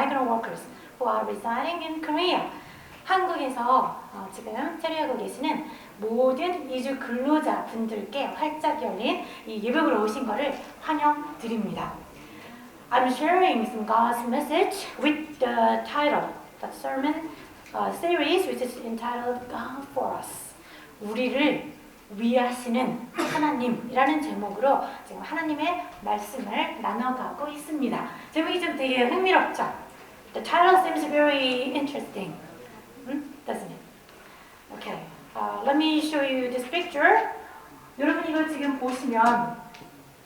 migrant workers who are residing in Korea. 한국에서 지금 체류하고 계시는 모든 이주 근로자 분들께 활짝 열린 이 예배보러 오신 것을 환영드립니다. I'm sharing some God's message with the title, the sermon series, which is entitled God for Us. 우리를 위하시는 하나님이라는 제목으로 지금 하나님의 말씀을 나눠가고 있습니다. 제목이 좀 되게 흥미롭죠? The title seems very interesting, doesn't it? Okay, let me show you this picture. 여러분 이거 지금 보시면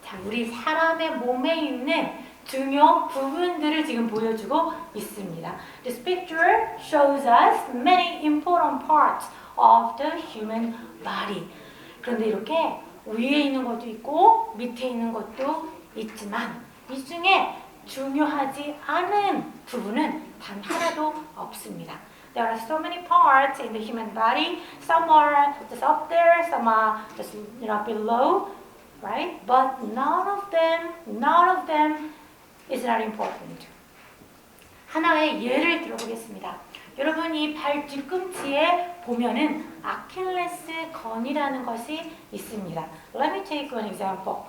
자, 우리 사람의 몸에 있는 중요 부분들을 지금 보여주고 있습니다. This picture shows us many important parts of the human body. 그런데 이렇게 위에 있는 것도 있고 밑에 있는 것도 있지만 이 중에 중요하지 않은 부분은 단 하나도 없습니다. There are so many parts in the human body. Some are just up there, some are just below, right? But none of them is not important. 하나의 예를 들어보겠습니다. 여러분 이 발 뒤꿈치에 보면은 아킬레스 건이라는 것이 있습니다. Let me take one example.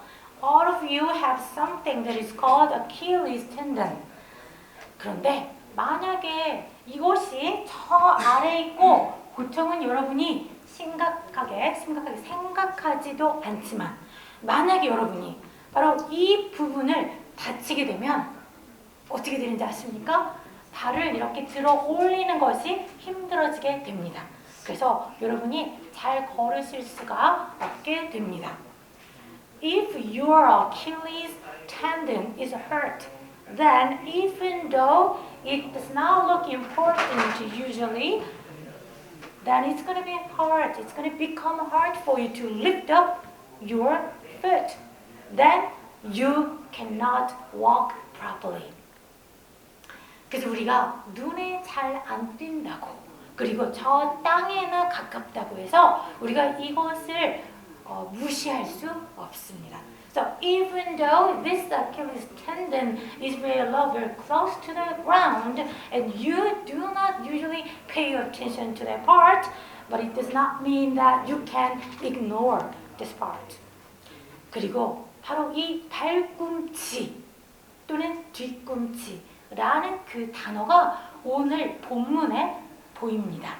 All of you have something that is called Achilles tendon. 그런데 만약에 이것이 저 아래에 있고 보통은 여러분이 심각하게 생각하지도 않지만 만약에 여러분이 바로 이 부분을 다치게 되면 어떻게 되는지 아십니까? 발을 이렇게 들어 올리는 것이 힘들어지게 됩니다. 그래서 여러분이 잘 걸으실 수가 없게 됩니다. If your Achilles tendon is hurt, then even though it does not look important usually, then it's going to be hard. It's going to become hard for you to lift up your foot. Then you cannot walk properly. 그래서 우리가 눈에 잘 안 띈다고 그리고 저 땅에나 가깝다고 해서 우리가 이것을 무시할 수 없습니다. So even though this Achilles tendon is very low, very close to the ground, and you do not usually pay attention to that part, but it does not mean that you can ignore this part. 그리고 바로 이 발꿈치 또는 뒤꿈치라는 그 단어가 오늘 본문에 보입니다.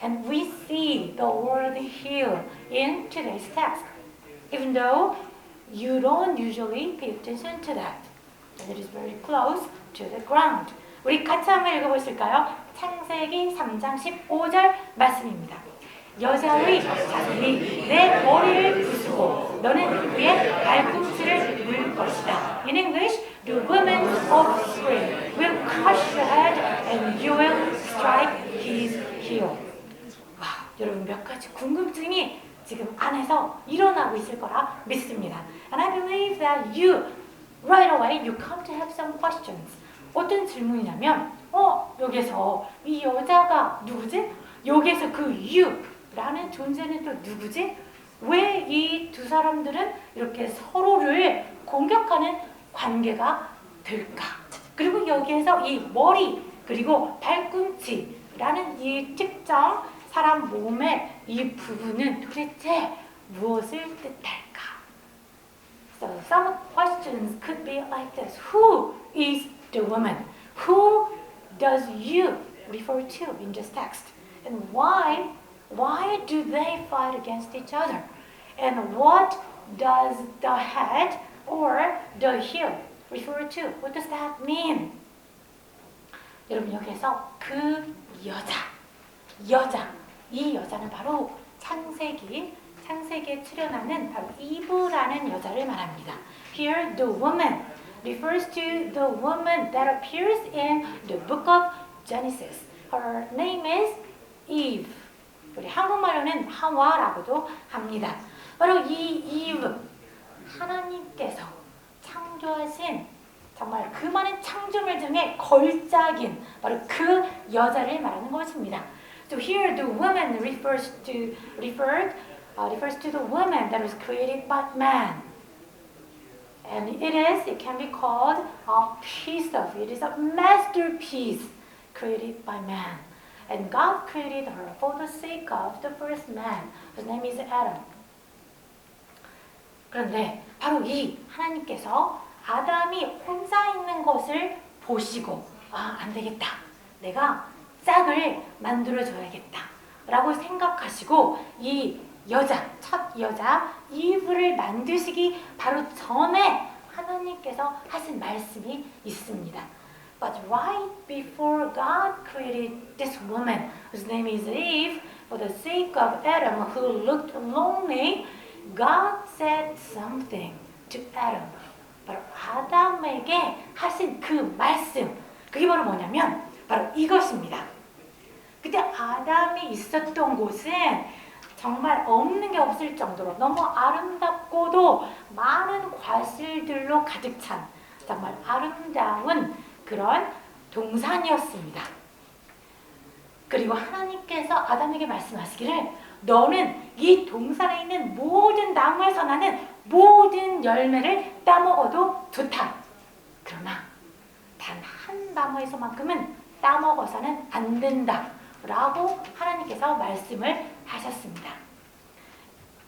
And we see the word here in today's text, even though you don't usually pay attention to that. And it is very close to the ground. 우리 같이 한번 읽어보실까요? 창세기 3장 15절 말씀입니다. 여자의 자손이 내 머리를 부수고 너는 그의 발꿈치를 물 것이다. In English, the woman's offspring will crush your head and you will strike his heel. 와, 여러분 몇 가지 궁금증이 지금 안에서 일어나고 있을 거라 믿습니다. And I believe that you, right away, you come to have some questions. 어떤 질문이냐면, 여기서 이 여자가 누구지? 여기서 그 you라는 존재는 또 누구지? 왜 이 두 사람들은 이렇게 서로를 공격하는 관계가 될까? 그리고 여기에서 이 머리 그리고 발꿈치라는 이 특정 사람 몸의 이 부분은 도대체 무엇을 뜻할까? So some questions could be like this. Who is the woman? Who does you refer to in this text? And why do they fight against each other? And what does the head or the heel refer to? What does that mean? 여러분 여기서 그 이 여자는 바로 창세기에 출연하는 바로 이브라는 여자를 말합니다. Here the woman refers to the woman that appears in the book of Genesis. Her name is Eve. 우리 한국말로는 하와라고도 합니다. 바로 이 이브, 하나님께서 창조하신 정말 그 많은 창조물 중에 걸작인 바로 그 여자를 말하는 것입니다. So here the woman refers to the woman that was created by man. And it can be called a piece of, it is a masterpiece created by man. And God created her for the sake of the first man, whose name is Adam. 그런데 바로 이 하나님께서 아담이 혼자 있는 것을 보시고 안 되겠다. 내가 짝을 만들어줘야겠다. 라고 생각하시고 이 여자, 첫 여자 이브를 만드시기 바로 전에 하나님께서 하신 말씀이 있습니다. But right before God created this woman, whose name is Eve, for the sake of Adam, who looked lonely, God said something to Adam. 바로 아담에게 하신 그 말씀, 그게 바로 뭐냐면 바로 이것입니다. 그때 아담이 있었던 곳은 정말 없는 게 없을 정도로 너무 아름답고도 많은 과실들로 가득 찬 정말 아름다운 그런 동산이었습니다. 그리고 하나님께서 아담에게 말씀하시기를 너는 이 동산에 있는 모든 나무에서 나는 모든 열매를 따먹어도 좋다. 그러나 단 한 나무에서만큼은 따먹어서는 안 된다. 라고 하나님께서 말씀을 하셨습니다.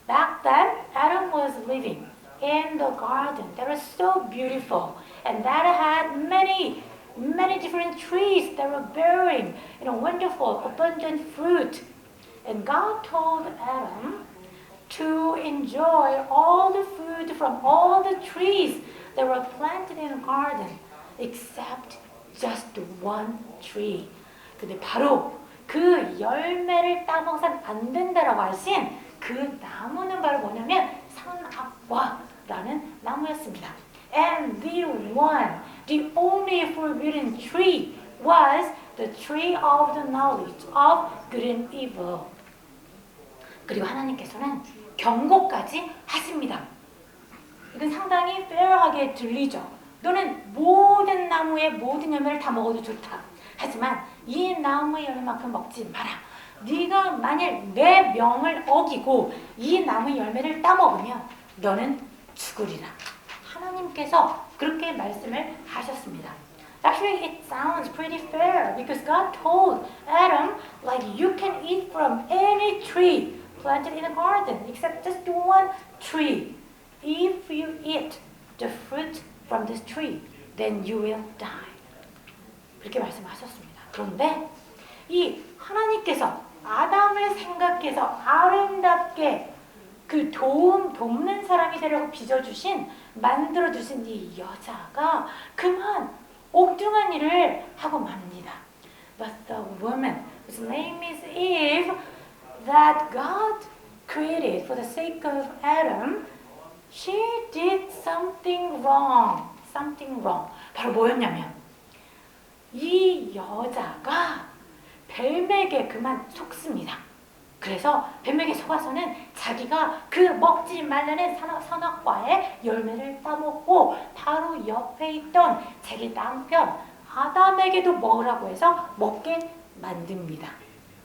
Back then, Adam was living in the garden that was so beautiful and that had many different trees that were bearing wonderful, abundant fruit. And God told Adam to enjoy all the fruit from all the trees that were planted in the garden except just one tree. 근데 바로 그 열매를 따먹어서는 안 된다라고 하신 그 나무는 바로 뭐냐면 선악과라는 나무였습니다. And the only forbidden tree was the tree of the knowledge of good and evil. 그리고 하나님께서는 경고까지 하십니다. 이건 상당히 fair하게 들리죠. 너는 모든 나무의 모든 열매를 다 먹어도 좋다. 하지만 이 나무의 열매만큼 먹지 마라. 네가 만일 내 명을 어기고 이 나무의 열매를 따먹으면 너는 죽으리라. 하나님께서 그렇게 말씀을 하셨습니다. Actually, it sounds pretty fair because God told Adam, like, you can eat from any tree planted in a garden except just one tree. If you eat the fruit from this tree, then you will die. 그렇게 말씀하셨습니다. 그런데 이 하나님께서 아담을 생각해서 아름답게 그 돕는 사람이 되려고 빚어주신, 만들어주신 이 여자가 그만 옥중한 일을 하고 맙니다. But the woman, whose name is Eve, that God created for the sake of Adam, she did something wrong. Something wrong. 바로 뭐였냐면 이 여자가 뱀에게 그만 속습니다. 그래서 뱀에게 속아서는 자기가 그 먹지 말라는 선악과의 열매를 따먹고 바로 옆에 있던 자기 남편 아담에게도 먹으라고 해서 먹게 만듭니다.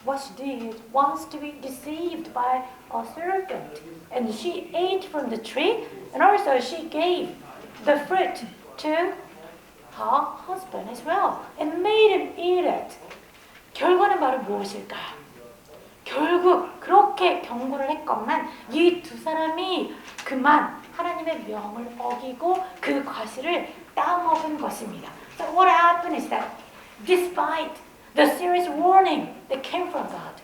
What she did was to be deceived by a serpent, and she ate from the tree, and also she gave the fruit to her husband as well, and made him eat it. 결과는 바로 무엇일까요? 결국 그렇게 경고를 했건만 이 두 사람이 그만 하나님의 명을 어기고 그 과실을 따먹은 것입니다. So what happened is that despite the serious warning that came from God,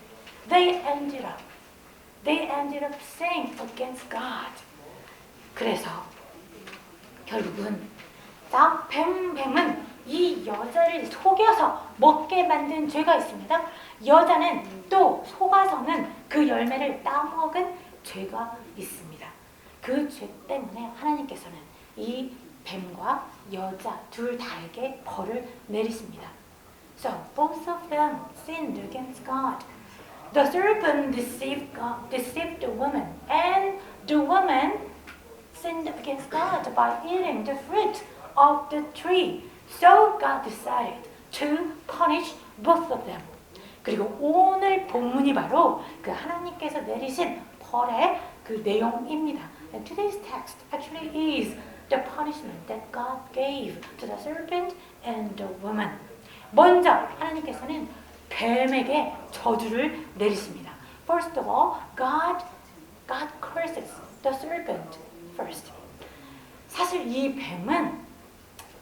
they ended up sinning against God. 그래서 결국은 뱀은 이 여자를 속여서 먹게 만든 죄가 있습니다. 여자는 또 속아서는 그 열매를 따먹은 죄가 있습니다. 그 죄 때문에 하나님께서는 이 뱀과 여자 둘 다에게 벌을 내리십니다. So both of them sinned against God. The serpent deceived the woman, and the woman sinned against God by eating the fruit of the tree. So God decided to punish both of them. 그리고 오늘 본문이 바로 그 하나님께서 내리신 벌의 그 내용입니다. And today's text actually is the punishment that God gave to the serpent and the woman. 먼저 하나님께서는 뱀에게 저주를 내리십니다. First of all, God curses the serpent first. 사실 이 뱀은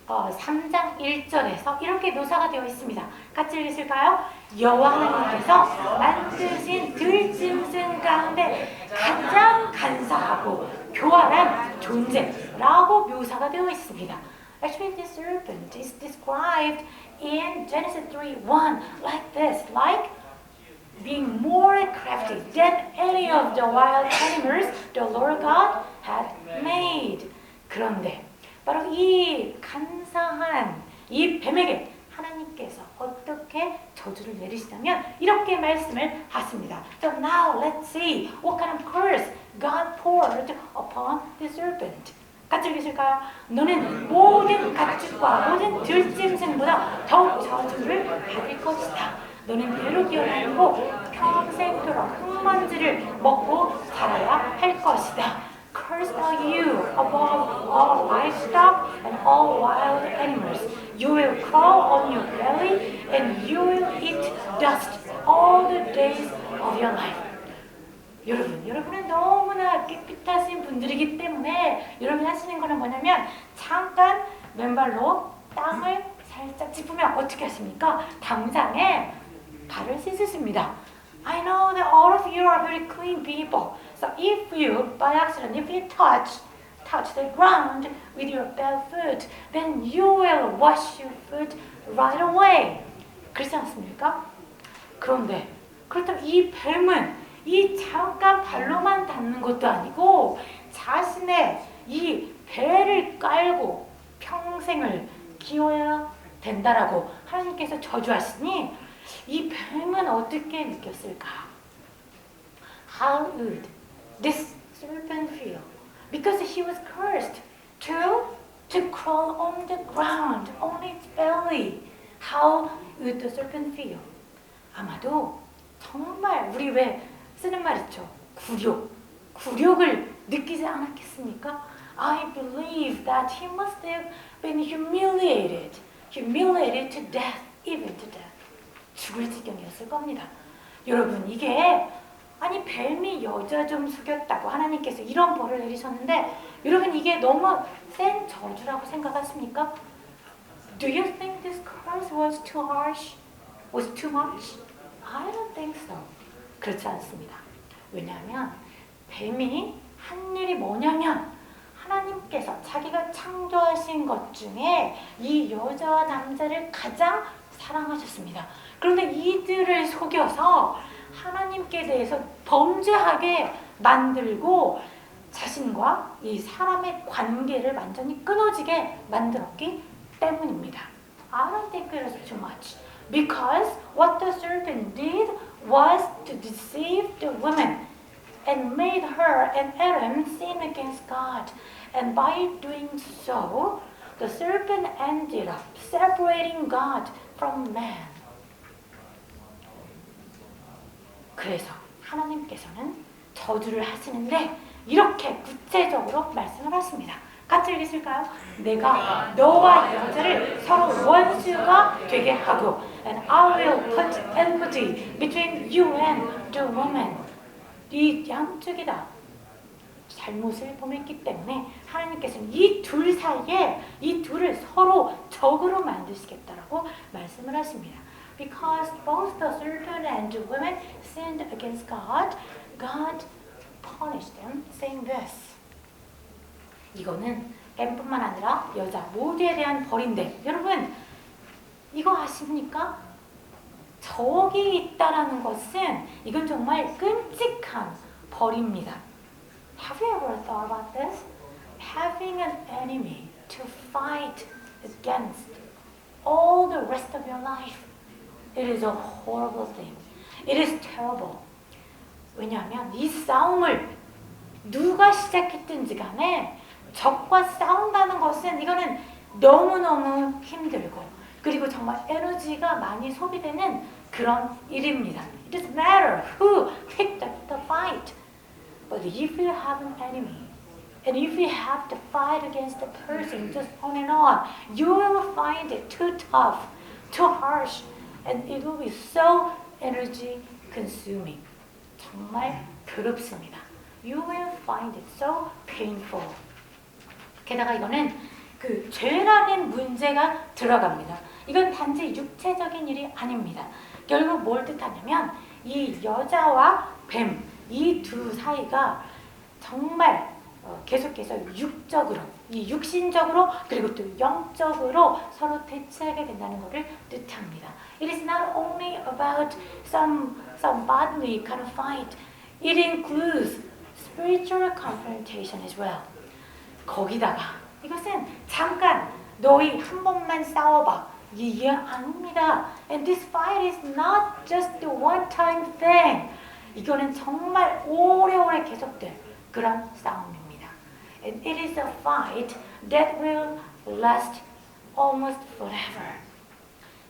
3장 1절에서 이렇게 묘사가 되어 있습니다. 같이 읽으실까요? 여호와 하나님께서 만드신 들짐승 가운데 가장 간사하고 교활한 존재라고 묘사가 되어 있습니다. Actually, the serpent is described in Genesis 3:1 like this, like being more crafty than any of the wild animals the Lord God had made. 그런데 바로 이 간사한 이 뱀에게 하나님께서 어떻게 저주를 내리시냐면 이렇게 말씀을 하십니다. So now let's see what kind of curse God poured upon the serpent. 같이 읽으실까요? 너는 모든 가축과 모든 들짐승보다 더욱 저주를 받을 것이다. 너는 배로 기어다니고 평생토록 흙먼지를 먹고 살아야 할 것이다. Cursed are you above all livestock and all wild animals. You will crawl on your belly and you will eat dust all the days of your life. 여러분은 너무나 깨끗하신 분들이기 때문에 여러분이 하시는 거는 뭐냐면 잠깐 맨발로 땅을 살짝 짚으면 어떻게 하십니까? 당장에 발을 씻으십니다. I know that all of you are very clean people. So if you, by accident, if you touch the ground with your bare foot, then you will wash your foot right away. 그렇지 않습니까? 그런데 그렇다면 이 뱀은 이 잠깐 발로만 닿는 것도 아니고 자신의 이 배를 깔고 평생을 기어야 된다라고 하나님께서 저주하시니 이 뱀은 어떻게 느꼈을까? How would this serpent feel? Because he was cursed to crawl on the ground, on its belly. How would the serpent feel? 아마도 정말 우리 왜 쓰는 말 있죠? 굴욕을 느끼지 않았겠습니까? I believe that he must have been humiliated to death, even to death. 죽을 지경이었을 겁니다. 여러분 이게 아니 뱀이 여자 좀 속였다고 하나님께서 이런 벌을 내리셨는데 여러분 이게 너무 센 저주라고 생각하십니까? Do you think this curse was too harsh? Was too much? I don't think so. 그렇지 않습니다. 왜냐하면 뱀이 한 일이 뭐냐면 하나님께서 자기가 창조하신 것 중에 이 여자와 남자를 가장 사랑하셨습니다. 그런데 이들을 속여서 하나님께 대해서 범죄하게 만들고 자신과 이 사람의 관계를 완전히 끊어지게 만들었기 때문입니다. I don't think it was too much. Because what the serpent did was to deceive the woman and made her and Adam sin against God. And by doing so, the serpent ended up separating God from man. 그래서 하나님께서는 저주를 하시는데 이렇게 구체적으로 말씀을 하십니다. 같이 읽으실까요? 내가 너와 여자를 서로 원수가 되게 하고 And I will put enmity between you and the woman. 이 양쪽이 다 잘못을 범했기 때문에 하나님께서는 이 둘 사이에 이 둘을 서로 적으로 만드시겠다라고 말씀을 하십니다. Because both the serpent and the woman sinned against God, God punished them, saying this. 이거는 뱀뿐만 아니라 여자 모두에 대한 벌인데 여러분 이거 아십니까? 적이 있다라는 것은 이건 정말 끔찍한 벌입니다. Have you ever thought about this? Having an enemy to fight against all the rest of your life. It is a horrible thing. It is terrible. 왜냐하면 이 싸움을 누가 시작했든지 간에 적과 싸운다는 것은 이거는 너무너무 힘들고 그리고 정말 에너지가 많이 소비되는 그런 일입니다. It doesn't matter who picked up the fight. But if you have an enemy, And if you have to fight against the person just on, you will find it too tough, too harsh, and it will be so energy consuming. 정말 괴롭습니다. You will find it so painful. 게다가 이거는 그 죄라는 문제가 들어갑니다. 이건 단지 육체적인 일이 아닙니다. 결국 뭘 뜻하냐면 이 여자와 뱀, 이 두 사이가 정말 계속해서 육적으로, 이 육신적으로 그리고 또 영적으로 서로 대치하게 된다는 것을 뜻합니다. It is not only about some bodily kind of fight. It includes spiritual confrontation as well. 거기다가 이것은 잠깐 너희 한 번만 싸워봐. 이게 아닙니다. And this fight is not just a one-time thing. 이거는 정말 오래오래 계속될 그런 싸움입니다. And it is a fight that will last almost forever.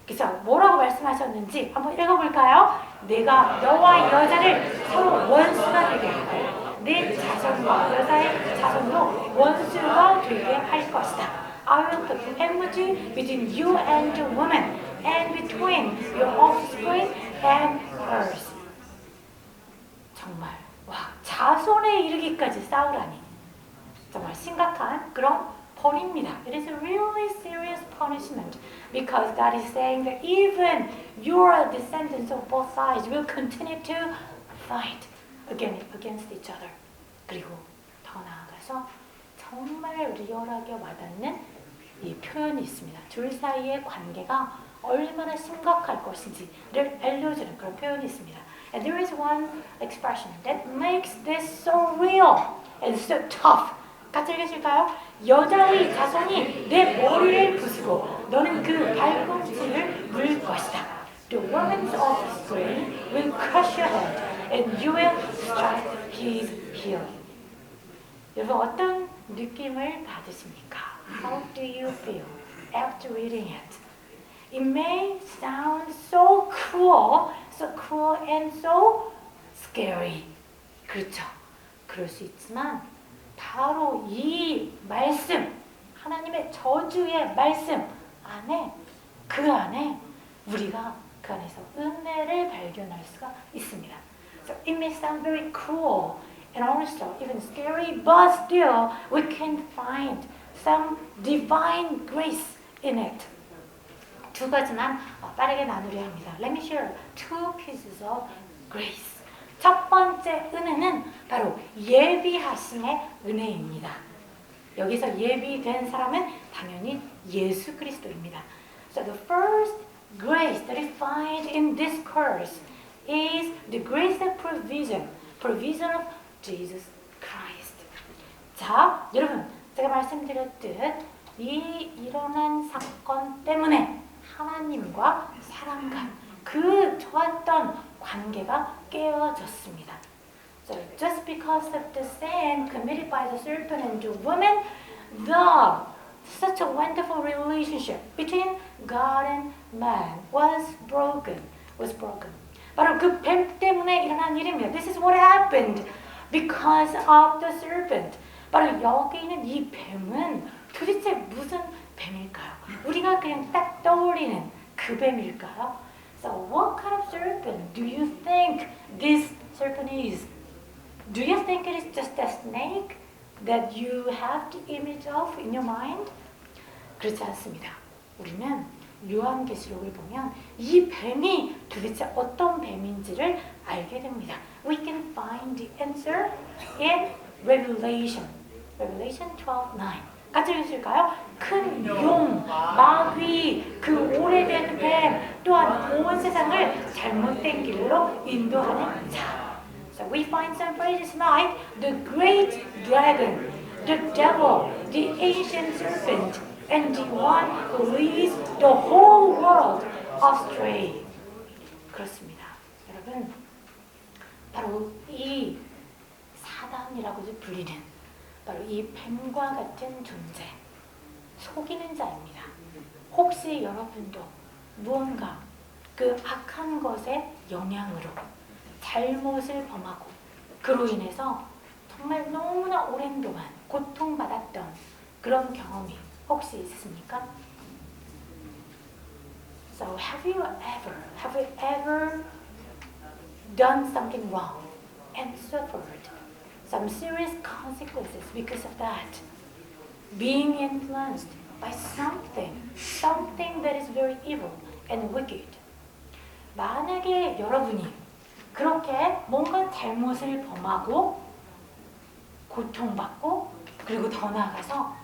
그래서 뭐라고 말씀하셨는지 한번 읽어볼까요? 내가 너와 여자를 서로 원수가 되게 하고 내 자손과 여자의 자손도 원수가 되게 할 것이다. I will put enmity between you and the woman, and between your offspring and hers. 정말 와 자손에 이르기까지 싸우라니 정말 심각한 그런 벌입니다. It is a really serious punishment because God is saying that even your descendants of both sides will continue to fight against each other. 그리고 더 나아가서 정말 리얼하게 와닿는 이 표현이 있습니다. 둘 사이의 관계가 얼마나 심각할 것인지를 알려주는 그런 표현이 있습니다. And there is one expression that makes this so real and so tough. 같이 읽으실까요? 여자의 자손이 내 머리를 부수고 너는 그 발꿈치를 물 것이다. The woman's offspring will crush your head and you will strike his heel. 여러분 어떤 느낌을 받으십니까? How do you feel after reading it? It may sound so cruel and so scary. 그렇죠. 그럴 수 있지만 바로 이 말씀, 하나님의 저주의 말씀 안에 그 안에 우리가 그 안에서 은혜를 발견할 수가 있습니다. So it may sound very cruel and also even scary, but still we can find some divine grace in it. 두 가지만 빠르게 나누려 합니다. Let me share two pieces of grace. 첫 번째 은혜는 바로 예비하심의 은혜입니다. 여기서 예비된 사람은 당연히 예수 그리스도입니다. So the first grace that is found in this curse is the grace of provision of Jesus Christ. 자, 여러분, 제가 말씀드렸듯 이 일어난 사건 때문에 하나님과 사람과 그 좋았던 관계가 깨어졌습니다. So just because of the sin committed by the serpent and the woman, such a wonderful relationship between God and man was broken. 바로 그 뱀 때문에 일어난 일입니다. This is what happened because of the serpent. 바로 여기 있는 이 뱀은 도대체 무슨 뱀일까요? 우리가 그냥 딱 떠올리는 그 뱀일까요? So what kind of serpent do you think this serpent is? Do you think it is just a snake that you have the image of in your mind? 그렇지 않습니다. 우리는 요한계시록을 보면 이 뱀이 도대체 어떤 뱀인지를 알게 됩니다. We can find the answer in Revelation 12:9. 같이 읽으실까요? 큰 용, 마귀, 그 오래된 뱀, 또한 온 세상을 잘못된 길로 인도하는 자. So we find some phrases like the great dragon, the devil, the ancient serpent, and the one who leads the whole world astray. 그렇습니다. 여러분, 바로 이 사단이라고도 불리는 바로 이 뱀과 같은 존재, 속이는 자입니다. 혹시 여러분도 무언가 그 악한 것의 영향으로 잘못을 범하고 그로 인해서 정말 너무나 오랜 동안 고통받았던 그런 경험이 혹시 있으십니까? So have you ever done something wrong and suffered some serious consequences because of that? Being influenced by something that is very evil and wicked. 만약에 여러분이 그렇게 뭔가 잘못을 범하고 고통받고 그리고 더 나아가서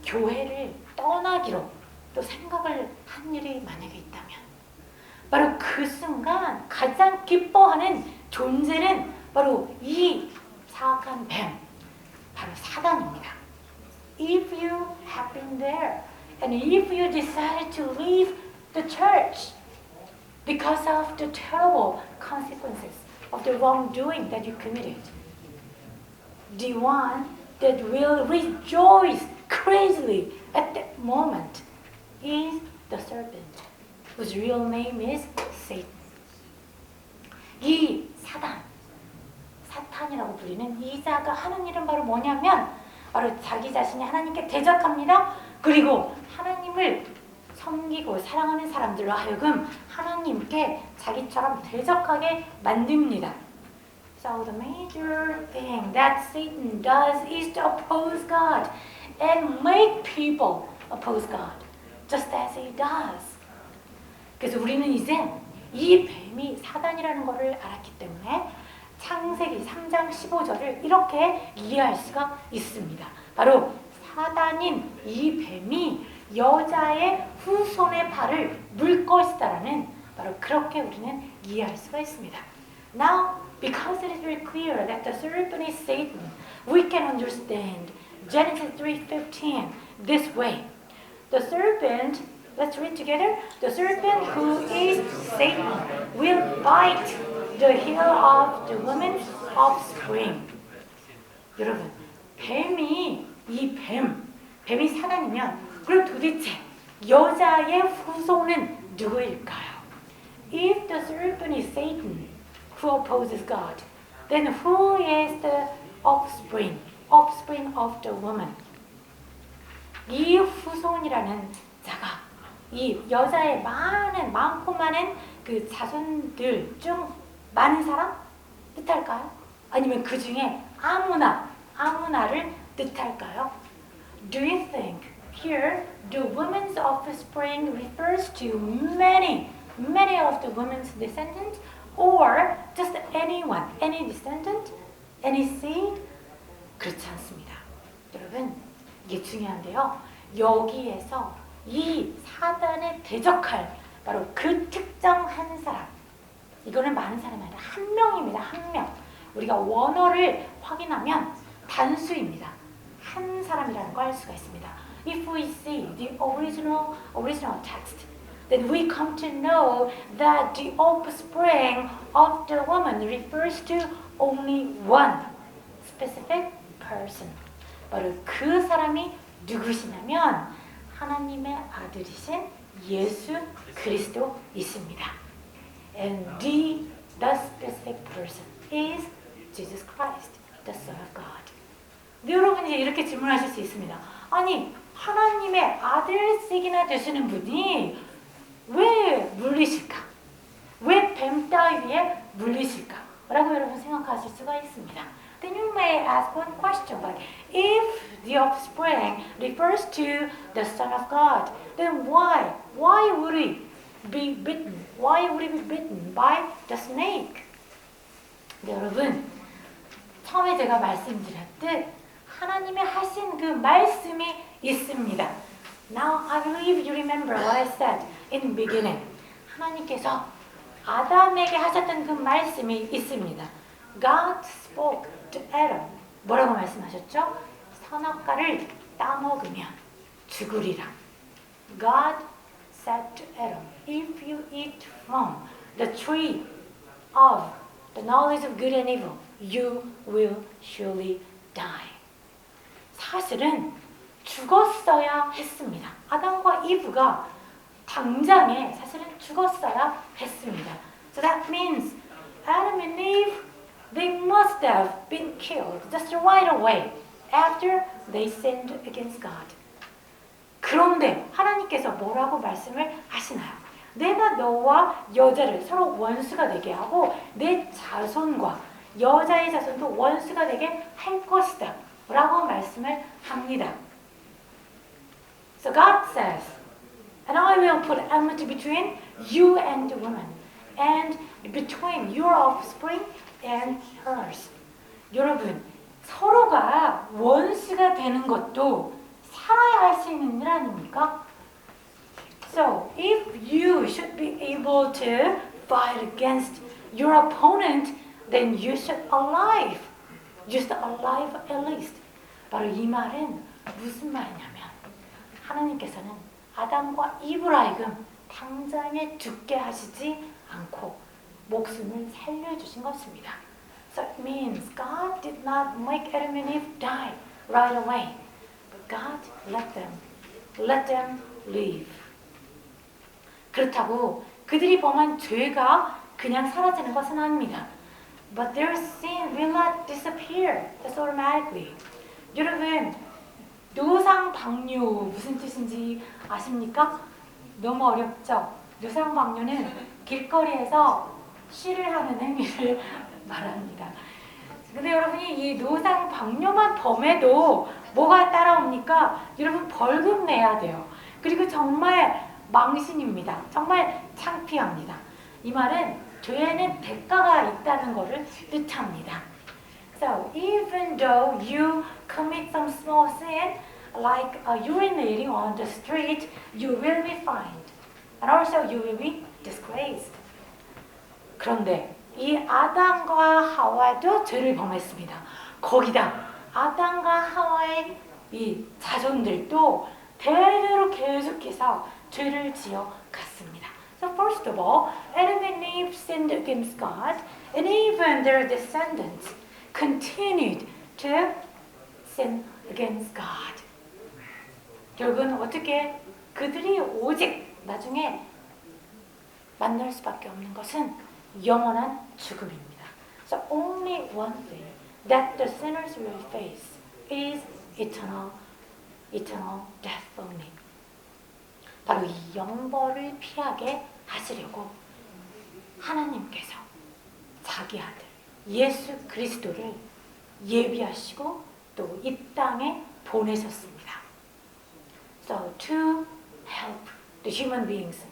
교회를 떠나기로 또 생각을 한 일이 만약에 있다면 바로 그 순간 가장 기뻐하는 존재는 바로 이 사악한 뱀, 바로 사단입니다. If you have been there and if you decided to leave the church because of the terrible consequences of the wrongdoing that you committed, the one that will rejoice crazily at that moment is the serpent, whose real name is Satan. 이 사탄이라고 불리는 이 자가 하는 일은 바로 뭐냐면 바로 자기 자신이 하나님께 대적합니다. 그리고 하나님을 섬기고 사랑하는 사람들로 하여금 하나님께 자기처럼 대적하게 만듭니다. So the major thing that Satan does is to oppose God and make people oppose God, just as he does. 그래서 우리는 이제 이 뱀이 사단이라는 것을 알았기 때문에 창세기 3장 15절을 이렇게 이해할 수가 있습니다. 바로 사단인 이 뱀이 여자의 후손의 발을 물 것이다라는 바로 그렇게 우리는 이해할 수가 있습니다. Now, because it is very clear that the serpent is Satan, we can understand Genesis 3:15 this way. The serpent, let's read together. The serpent who is Satan will bite the heel of the woman's offspring. 여러분, 뱀이 사단이면 그럼 도대체 여자의 후손은 누구일까요? If the serpent is Satan, who opposes God, then who is the offspring of the woman? 이 후손이라는 자가 이 여자의 많고 많은 그 자손들 중 많은 사람 뜻할까요? 아니면 그 중에 아무나를 뜻할까요? Do you think here the woman's offspring refers to many of the woman's descendants, or just anyone, any descendant, any seed? 그렇지 않습니다. 여러분, 이게 중요한데요. 여기에서 이 사단에 대적할 바로 그 특정 한 사람, 이거는 많은 사람이 아니라 한 명입니다. 한 명. 우리가 원어를 확인하면 단수입니다. 한 사람이라는 걸 알 수가 있습니다. If we see the original text, then we come to know that the offspring of the woman refers to only one specific person. 바로 그 사람이 누구시냐면 하나님의 아들이신 예수 그리스도이십니다. And the specific person is Jesus Christ, the Son of God. 근데 여러분이 이렇게 질문하실 수 있습니다. 아니, 하나님의 아들씩이나 되시는 분이 왜 물리실까? 왜 뱀 따위에 물리실까? 라고 여러분 생각하실 수가 있습니다. Then you may ask one question, like, if the offspring refers to the Son of God, then why would he be bitten? Why would he be bitten by the snake? 네, 여러분, 처음에 제가 말씀드렸듯 하나님이 하신 그 말씀이 있습니다. Now I believe you remember what I said in the beginning. 하나님께서 아담에게 하셨던 그 말씀이 있습니다. God spoke to Adam. 뭐라고 말씀하셨죠? 선악과를 따먹으면 죽으리라. God said to Adam, if you eat from the tree of the knowledge of good and evil, you will surely die. 사실은 죽었어야 했습니다. 아담과 이브가 당장에 사실은 죽었어야 했습니다. So that means Adam and Eve, they must have been killed just right away. after they sinned against God. 그런데 하나님께서 뭐라고 말씀을 하시나요? 내가 너와 여자를 서로 원수가 되게 하고 내 자손과 여자의 자손도 원수가 되게 할 것이다 라고 말씀을 합니다. So God says, and I will put enmity between you and the woman, and between your offspring and hers. 여러분, 서로가 원수가 되는 것도 살아야 할 수 있는 일 아닙니까? So, if you should be able to fight against your opponent, then you should alive. Just alive at least. 바로 이 말은 무슨 말이냐면 하나님께서는 아담과 이브로 하여금 당장에 죽게 하시지 않고 목숨을 살려주신 것입니다. So it means God did not make Adam and Eve die right away. But God let them live. 그렇다고 그들이 범한 죄가 그냥 사라지는 것은 아닙니다. But their sin will not disappear just automatically. 여러분, 노상방뇨 무슨 뜻인지 아십니까? 너무 어렵죠? 노상방뇨는 길거리에서 쉬를 하는 행위를 말합니다. 근데 여러분이 이 노상방뇨만 범해도 뭐가 따라옵니까? 여러분 벌금 내야 돼요. 그리고 정말 망신입니다. 정말 창피합니다. 이 말은 죄에는 대가가 있다는 것을 뜻합니다. So even though you commit some small sin, like urinating on the street, you will be fined, and also you will be disgraced. 그런데 이 아담과 하와도 죄를 범했습니다. 거기다 아담과 하와의 이 자손들도 대대로 계속해서 죄를 지어 갔습니다. So first of all, Adam and Eve sinned against God, and even their descendants continued to sin against God. 결국은 어떻게 그들이 오직 나중에 만날 수밖에 없는 것은 영원한 죽음입니다. So only one thing that the sinners will face is eternal death only. 바로 이 영벌을 피하게 하시려고 하나님께서 자기 아들 예수 그리스도를 예비하시고 또 이 땅에 보내셨습니다. So to help the human beings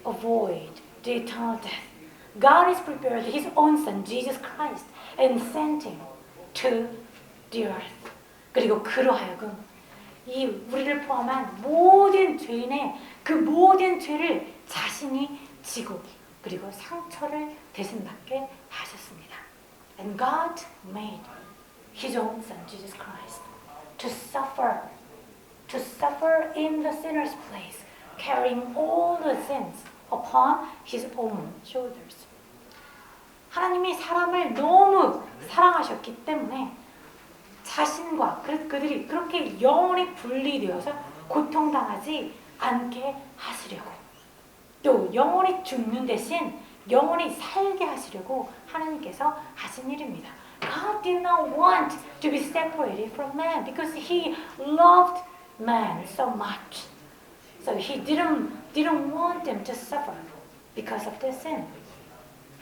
avoid the eternal death, God has prepared His own Son, Jesus Christ, and sent Him to the earth. 그리고 그로 하여금 이 우리를 포함한 모든 죄인의 그 모든 죄를 자신이 지고 그리고 상처를 대신받게 하셨습니다. And God made His own Son, Jesus Christ, to suffer in the sinner's place, carrying all the sins upon His own shoulders. 하나님이 사람을 너무 사랑하셨기 때문에 자신과 그들이 그렇게 영원히 분리되어서 고통당하지 않게 하시려고 또 영원히 죽는 대신 영원히 살게 하시려고 하나님께서 하신 일입니다. God did not want to be separated from man because He loved man so much. So He didn't want them to suffer because of their sin.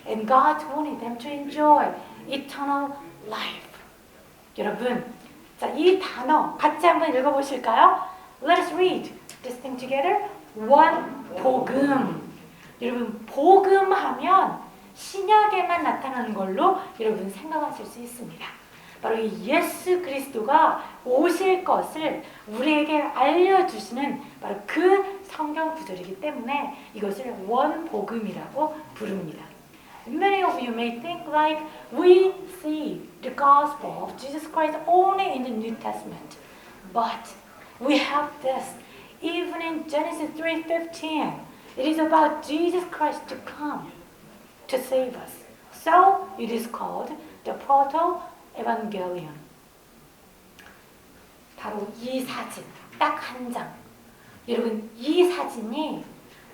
And God wanted them to enjoy eternal life. 여러분, 자, 이 단어 같이 한번 읽어보실까요? Let us read this thing together. 원 복음. 여러분, 복음하면 신약에만 나타나는 걸로 여러분 생각하실 수 있습니다. 바로 이 예수 그리스도가 오실 것을 우리에게 알려주시는 바로 그 성경 구절이기 때문에 이것을 원복음이라고 부릅니다. Many of you may think like we see the gospel of Jesus Christ only in the New Testament. But we have this even in Genesis 3:15. It is about Jesus Christ to come to save us. So it is called the Proto-Evangelion. 바로 이 사진, 딱 한 장. 여러분, 이 사진이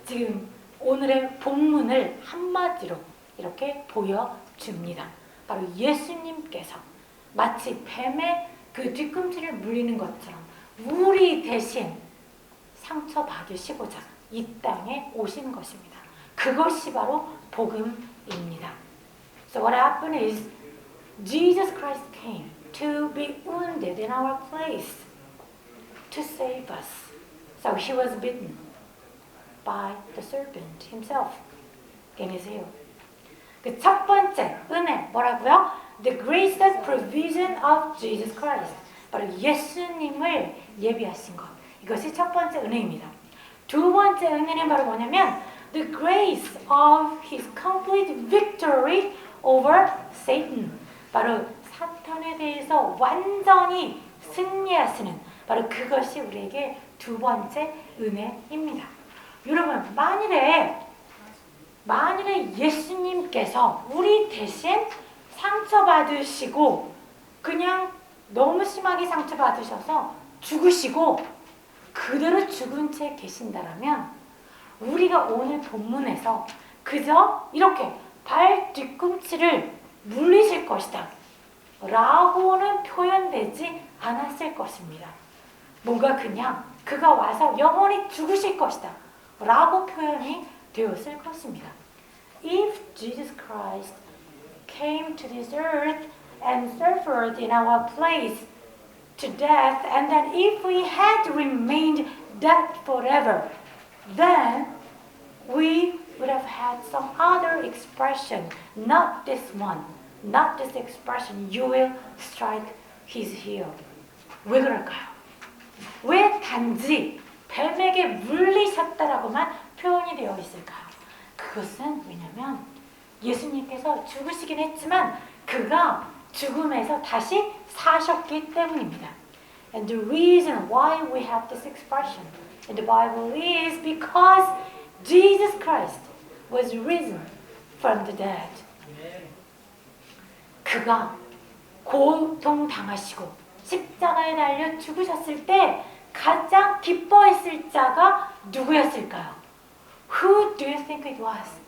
지금 오늘의 본문을 한마디로 이렇게 보여줍니다. 바로 예수님께서 마치 뱀의 그 뒤꿈치를 물리는 것처럼 우리 대신 상처받으시고자 이 땅에 오신 것입니다. 그것이 바로 복음입니다. So what happened is Jesus Christ came to be wounded in our place to save us. So he was bitten by the serpent himself. 깨내세요. 그 첫 번째 은혜 뭐라고요? The gracious provision of Jesus Christ. 바로 예수님을 예비하신 것. 이것이 첫 번째 은혜입니다. 두 번째 은혜는 바로 뭐냐면 the grace of his complete victory over Satan. 바로 사탄에 대해서 완전히 승리하시는 바로 그것이 우리에게 두 번째 은혜입니다. 여러분 만일에 예수님께서 우리 대신 상처받으시고 그냥 너무 심하게 상처받으셔서 죽으시고 그대로 죽은 채 계신다라면 우리가 오늘 본문에서 그저 이렇게 발 뒤꿈치를 물리실 것이다 라고는 표현되지 않았을 것입니다. 뭔가 그냥 그가 와서 영원히 죽으실 것이다 라고 표현이 되었을 것입니다. If Jesus Christ came to this earth and suffered in our place to death, and then if we had remained dead forever, then we would have had some other expression, not this one, not this expression, you will strike his heel. 왜 그럴까요? 왜 단지 뱀에게 물리셨다라고만 표현이 되어 있을까요? 그것은 왜냐면 예수님께서 죽으시긴 했지만 그가 죽음에서 다시 사셨기 때문입니다. And the reason why we have this expression in the Bible is because Jesus Christ was risen from the dead. 그가 고통당하시고 십자가에 달려 죽으셨을 때 가장 기뻐했을 자가 누구였을까요? Who do you think it was?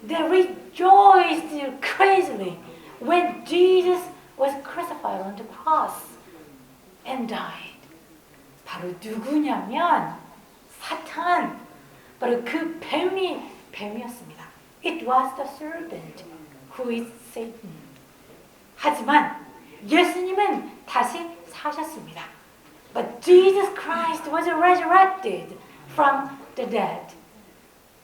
They rejoiced crazily when Jesus was crucified on the cross and died. 바로 누구냐면 사탄, 바로 그 뱀이었습니다. It was the serpent who is Satan. 하지만 예수님은 다시 사셨습니다. But Jesus Christ was resurrected from the dead.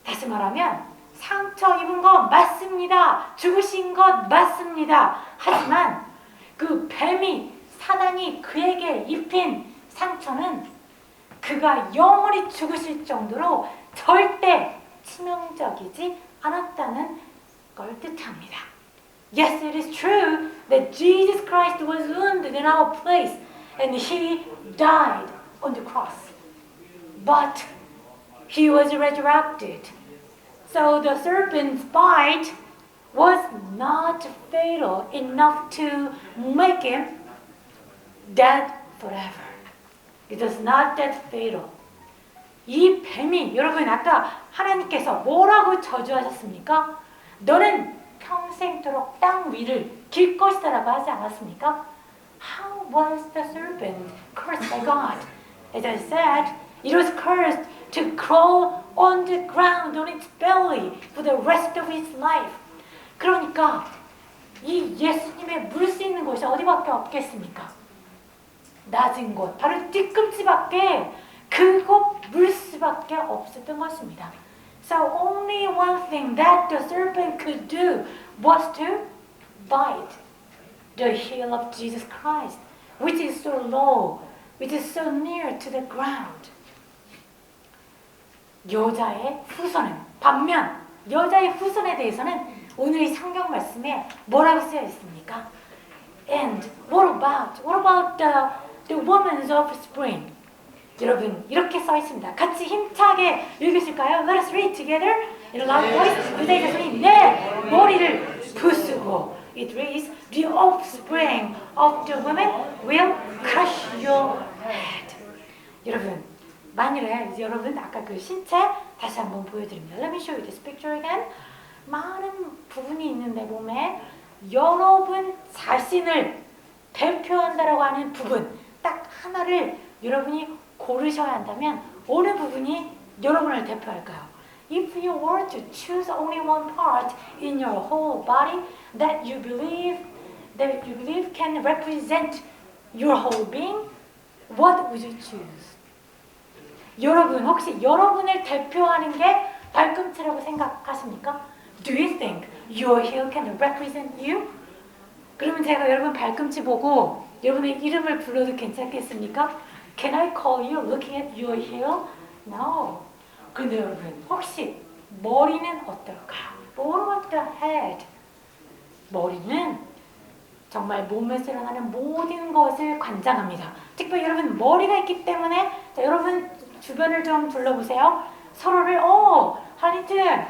다시 말하면 상처 입은 것 맞습니다. 죽으신 것 맞습니다. 하지만 그 뱀이 사단이 그에게 입힌 상처는 그가 영원히 죽으실 정도로 절대 치명적이지 않았다는 걸 뜻합니다. Yes, it is true that Jesus Christ was wounded in our place and he died on the cross. But he was resurrected. So the serpent's bite was not fatal enough to make him dead forever. It was not that fatal. 이 뱀이 여러분 아까 하나님께서 뭐라고 저주하셨습니까? 너는 평생토록 땅 위를 길 것이다라고 하지 않았습니까? How was the serpent cursed by God? As I said, it was cursed to crawl on the ground on its belly for the rest of its life. 그러니까 이 예수님의 물 수 있는 곳이 어디밖에 없겠습니까? 낮은 곳, 바로 뒤꿈치밖에 그곳 물 수밖에 없었던 것입니다. So only one thing that the serpent could do was to bite the heel of Jesus Christ, which is so low, which is so near to the ground. 여자의 후손은 반면 여자의 후손에 대해서는 오늘 이 성경 말씀에 뭐라고 쓰여 있습니까? And what about the woman's offspring? 여러분 이렇게 써 있습니다. 같이 힘차게 읽으실까요? Let us read together in a loud voice. 유다의 자손이 내 머리를 부수고 It reads, the offspring of the woman will crush your head. 여러분 만일에 여러분 아까 그 신체 다시 한번 보여드립니다. Let me show you this picture again. 많은 부분이 있는데 몸에 여러분 자신을 대표한다라고 하는 부분 딱 하나를 여러분이 고르셔야 한다면 어느 부분이 여러분을 대표할까요? If you were to choose only one part in your whole body that you believe can represent your whole being, what would you choose? 여러분 혹시 여러분을 대표하는 게 발꿈치라고 생각하십니까? Do you think your heel can represent you? 그러면 제가 여러분 발꿈치 보고 여러분의 이름을 불러도 괜찮겠습니까? Can I call you looking at your heel? No. 근데 여러분 혹시 머리는 어떨까요? What about the head? 머리는 정말 몸에서 일어나는 모든 것을 관장합니다. 특별히 여러분 머리가 있기 때문에 자, 여러분 주변을 좀 둘러보세요. 서로를 할리튼,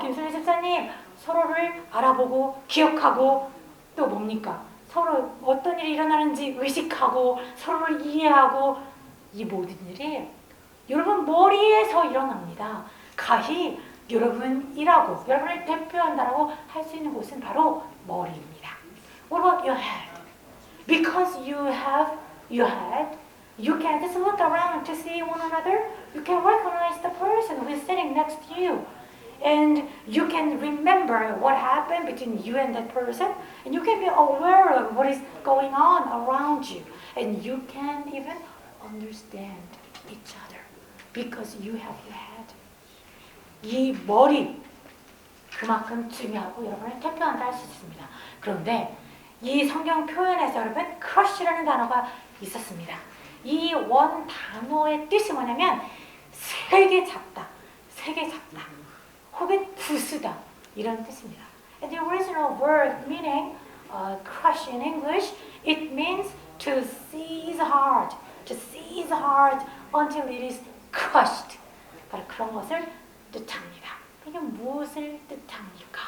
김순희 집사님 서로를 알아보고 기억하고 또 뭡니까? 서로 어떤 일이 일어나는지 의식하고 서로를 이해하고 이 모든 일이 여러분 머리에서 일어납니다. 가히 여러분이라고 여러분을 대표한다라고 할 수 있는 곳은 바로 머리입니다. What about your head? Because you have your head, you can just look around to see one another. You can recognize the person who is sitting next to you. And you can remember what happened between you and that person. And you can be aware of what is going on around you. And you can even understand each other. Because you have your head. 이 머리 그만큼 중요하고 여러분을 대표한다 할 수 있습니다. 그런데 이 성경 표현에서 여러분 crush라는 단어가 있었습니다. 이 원 단어의 뜻이 뭐냐면 세게 잡다, 세게 잡다, 혹은 부수다 이런 뜻입니다. And the original word meaning crush in English, it means to seize hard, to seize hard until it is crushed. 바로 그런 것을 뜻합니다. 이게 무엇을 뜻합니까?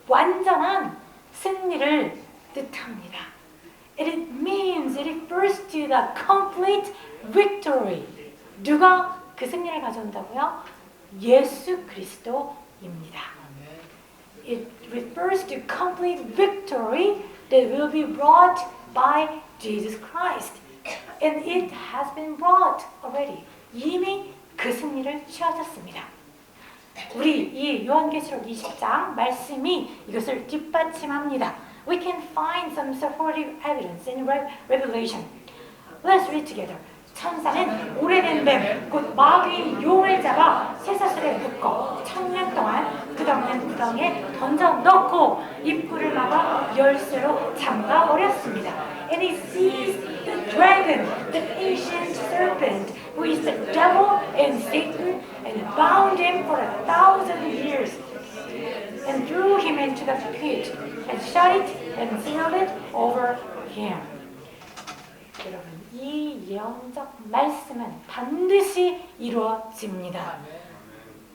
완전한 승리를 뜻합니다. It means, it refers to the complete victory. 누가 그 승리를 가져온다고요? 예수 그리스도입니다. It refers to complete victory that will be brought by Jesus Christ. And it has been brought already. 이미 그 승리를 취하셨습니다. 우리 이 요한계시록 20장 말씀이 이것을 뒷받침합니다. We can find some supportive evidence in Revelation. Let's read together. 천사는 오래된 뱀, 곧 마귀인 용을 잡아 쇠사슬에 묶어 1000년 동안 끝없는 구덩이에 던져 넣고 입구를 막아 열쇠로 잠가 버렸습니다. And he seized the dragon, the ancient serpent, who is the devil and Satan, and bound him for 1,000 years, and threw him into the pit, and shut it and sealed it over him. 여러분, 이 예언적 말씀은 반드시 이루어집니다.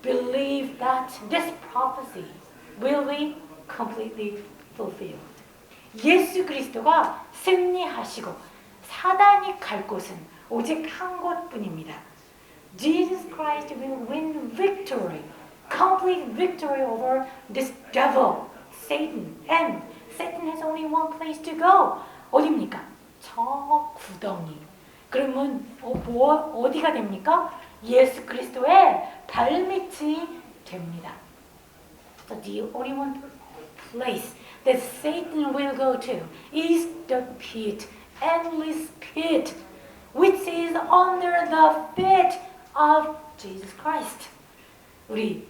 Believe that this prophecy will be completely fulfilled. 예수 그리스도가 승리하시고 사단이 갈 곳은 오직 한 곳뿐입니다. Jesus Christ will win victory, complete victory over this devil, Satan. And Satan has only one place to go. 어디입니까? 저 구덩이. 그러면 어디가 됩니까? 예수 그리스도의 발밑이 됩니다. So the only one place that Satan will go to is the pit, endless pit, which is under the feet of Jesus Christ. 우리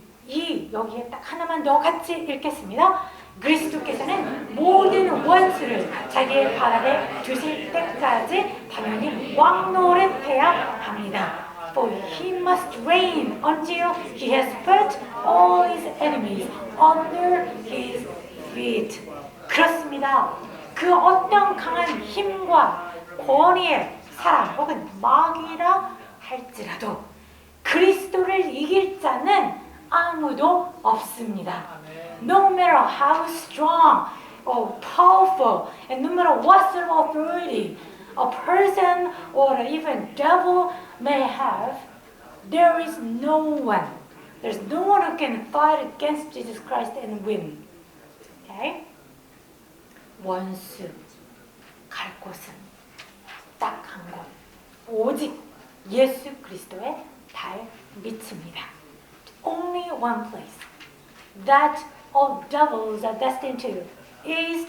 여기에 딱 하나만 더 같이 읽겠습니다. 그리스도께서는 모든 원수를 자기의 발 아래 두실 때까지 당연히 왕노릇해야 합니다. For he must reign until he has put all his enemies under his feet. 그렇습니다. 그 어떤 강한 힘과 권위의 사람 혹은 마귀라 할지라도 그리스도를 이길 자는 아무도 없습니다. No matter how strong or powerful and no matter what sort of authority a person or even devil may have, there is no one. There's no one who can fight against Jesus Christ and win. Okay? 원수, 갈 곳은 딱 한 곳, 오직 예수 그리스도의 발 밑입니다. Only one place that all devils are destined to is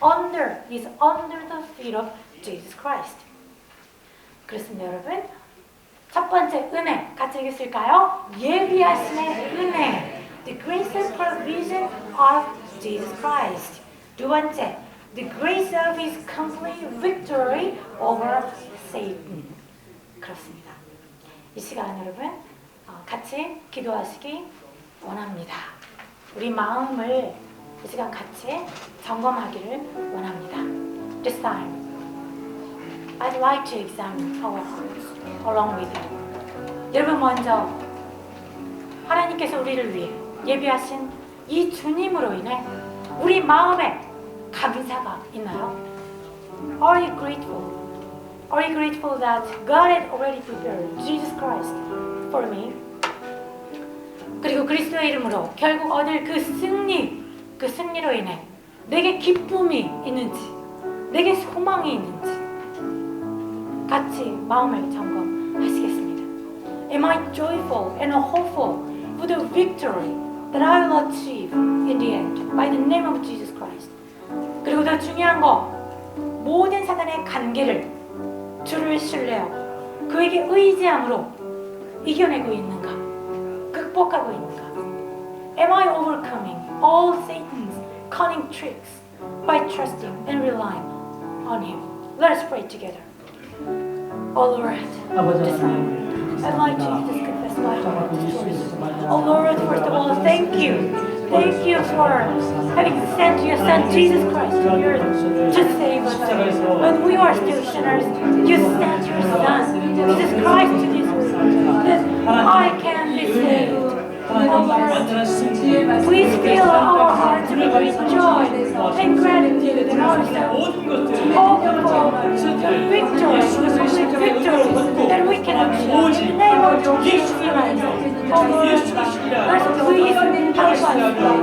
under the feet of Jesus Christ. 그렇습니다, 여러분. 첫 번째 은혜 같이 읽으실까요? 예비하심의 은혜, the grace and provision of Jesus Christ. 두 번째, the grace of His complete victory over Satan. 그렇습니다. 이 시간 여러분 같이 기도하시기 원합니다. 우리 마음을 이 시간 같이 점검하기를 원합니다. This time, I'd like to examine our hearts along with you. 여러분 먼저 하나님께서 우리를 위해 예비하신 이 주님으로 인해 우리 마음에 감사가 있나요? Are you grateful? Are you grateful that God had already prepared Jesus Christ for me? 그리고 그리스도의 이름으로 결국 얻을 그 승리로 인해 내게 기쁨이 있는지, 내게 소망이 있는지 같이 마음을 점검하시겠습니다. Am I joyful and hopeful for the victory that I will achieve in the end by the name of Jesus Christ? 그리고 더 중요한 거, 모든 사단의 관계를 주를 신뢰하고 그에게 의지함으로 이겨내고 있는가? 극복하고 있는가? Am I overcoming all Satan's cunning tricks by trusting and relying on Him? Let us pray together. Oh Lord, this time I'd like to just confess my heart towards you. Oh Lord, first of all, thank you. Thank you for having sent your Son Jesus Christ to the earth to save us. When we are still sinners, you sent your Son Jesus Christ to this earth that I can be saved. Oh Lord, please fill our hearts with joy and gratitude and ourselves. Hope for the victory, the complete victory that we can achieve in the name of Jesus Christ. Oh Lord, let's please help us.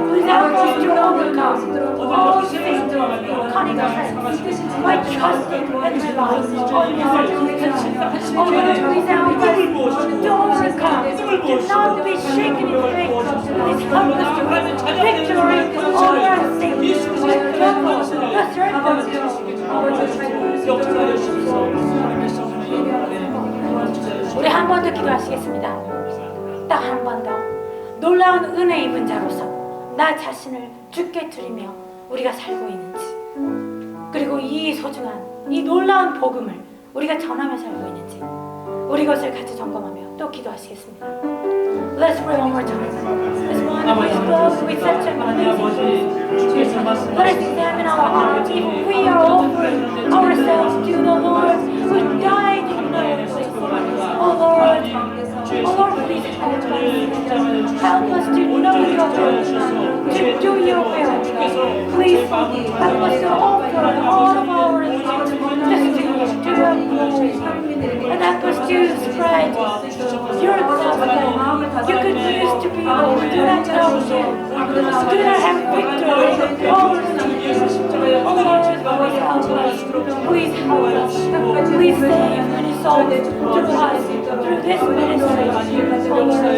Please help us to overcome all Satan's cunning tricks by trusting and relying on your Jesus. Oh Lord, please help us to overcome, to not be shaken in faith. Please help us to win victory over Satan, the devil, the serpent. 우리 한 번 더 기도하시겠습니다. 딱 한 번 더. 놀라운 은혜 입은 자로서 나 자신을 주께 드리며 우리가 살고 있는지, 그리고 이 소중한 이 놀라운 복음을 우리가 전하며 살고 있는지 우리 것을 같이 점검하며 또 기도하시겠습니다. Let's pray one more time. This one is closed with such an amazing grace. Let us examine our hearts if we are offering ourselves to the Lord who died in our place. Oh Lord, please help us. Help us to know your will, to do your will. Please help us to offer all of our lives just to your glory. And help us to spread your gospel, your good news to people who do not know you, who do not have victory over sin. Oh Lord, please help us. Please help us. Please save many souls to us through this ministry. Oh Lord,